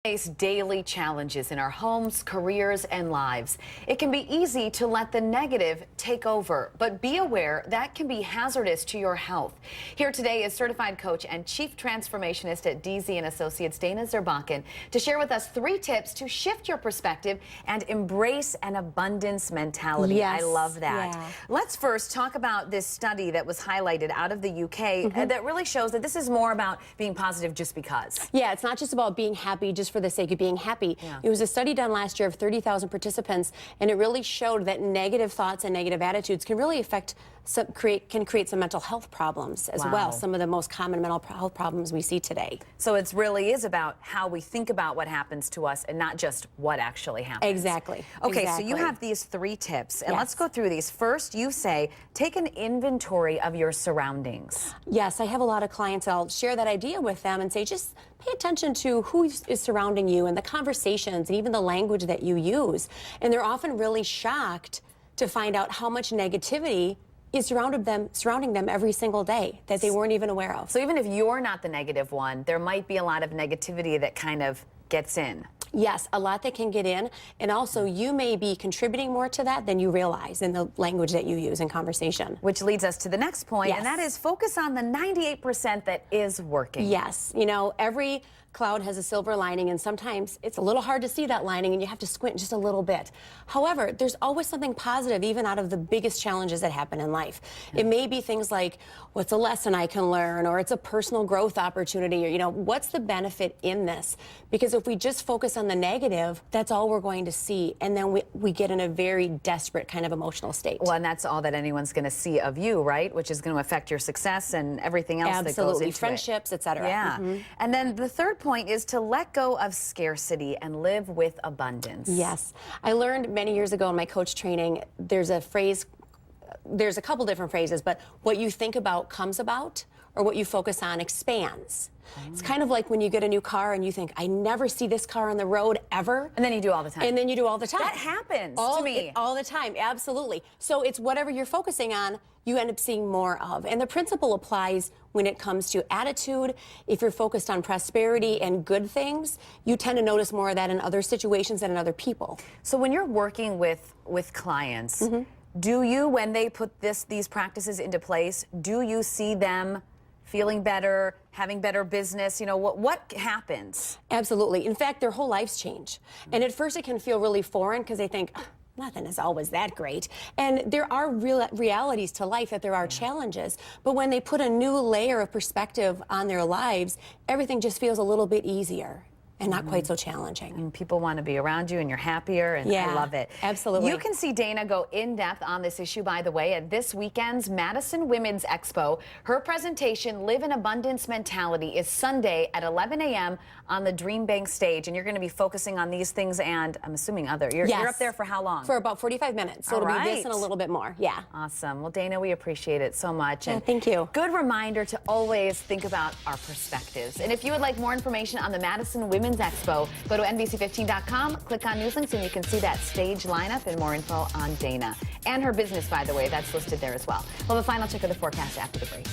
Face daily challenges in our homes, careers, and lives. It can be easy to let the negative take over, but be aware that can be hazardous to your health. Here today is certified coach and chief transformationist at DZ and Associates, Dana Zerbakken, to share with us 3 tips to shift your perspective and embrace an abundance mentality. Yes, I love that. yeah. Let's first talk about this study that was highlighted out of the UK that really shows that this is more about being positive just because. Yeah, it's not just about being happy just for the sake of being happy. Yeah. It was a study done last year of 30,000 participants, and it really showed that negative thoughts and negative attitudes can really affect, can create some mental health problems as Wow. well. Some of the most common mental health problems we see today. So it really is about how we think about what happens to us and not just what actually happens. Exactly. Okay, exactly. so you have these 3 tips, and Yes. let's go through these. First, you say, take an inventory of your surroundings. Yes, I have a lot of clients. I'll share that idea with them and say, just pay attention to who is surrounding you and the conversations and even the language that you use. And they're often really shocked to find out how much negativity is surrounding them every single day that they weren't even aware of. So even if you're not the negative one, there might be a lot of negativity that kind of gets in. Yes, a lot that can get in, and also you may be contributing more to that than you realize in the language that you use in conversation. Which leads us to the next point, Yes. and that is focus on the 98% that is working. Yes, you know, every cloud has a silver lining, and sometimes it's a little hard to see that lining and you have to squint just a little bit. However, there's always something positive even out of the biggest challenges that happen in life. It may be things like, what's a lesson I can learn, or it's a personal growth opportunity, or, you know, what's the benefit in this? Because if we just focus on the negative, that's all we're going to see, and then we get in a very desperate kind of emotional state. Well, and that's all that anyone's going to see of you, right? Which is going to affect your success and everything else that goes Absolutely, into friendships, etc. Yeah. And then the third point is to let go of scarcity and live with abundance. Yes. I learned many years ago in my coach training, there's a phrase, there's a couple different phrases, but what you think about comes about, or what you focus on expands. It's kind of like when you get a new car and you think, I never see this car on the road ever. And then you do all the time. And then you do all the time. That happens to me. All the time, absolutely. So it's whatever you're focusing on, you end up seeing more of. And the principle applies when it comes to attitude. If you're focused on prosperity and good things, you tend to notice more of that in other situations and in other people. So when you're working with clients, do you, when they put these practices into place, do you see them feeling better, having better business? You know, what happens? Absolutely. In fact, their whole lives change. And at first it can feel really foreign because they think, nothing is always that great. And there are realities to life, that there are challenges. But when they put a new layer of perspective on their lives, everything just feels a little bit easier and not quite so challenging. And people want to be around you, and you're happier, and Yeah, I love it. absolutely. You can see Dana go in depth on this issue, by the way, at this weekend's Madison Women's Expo. Her presentation, Live an Abundance Mentality, is Sunday at 11 a.m. on the Dream Bank stage, and you're going to be focusing on these things, and I'm assuming other. You're up there for how long? For about 45 minutes. So All it'll be this right. and a little bit more. Yeah. Awesome. Well, Dana, we appreciate it so much. Yeah, And thank you. Good reminder to always think about our perspectives. And if you would like more information on the Madison Women's Expo, go to NBC15.com, click on news links, and you can see that stage lineup and more info on Dana. And her business, by the way, that's listed there as well. We'll have a final check of the forecast after the break.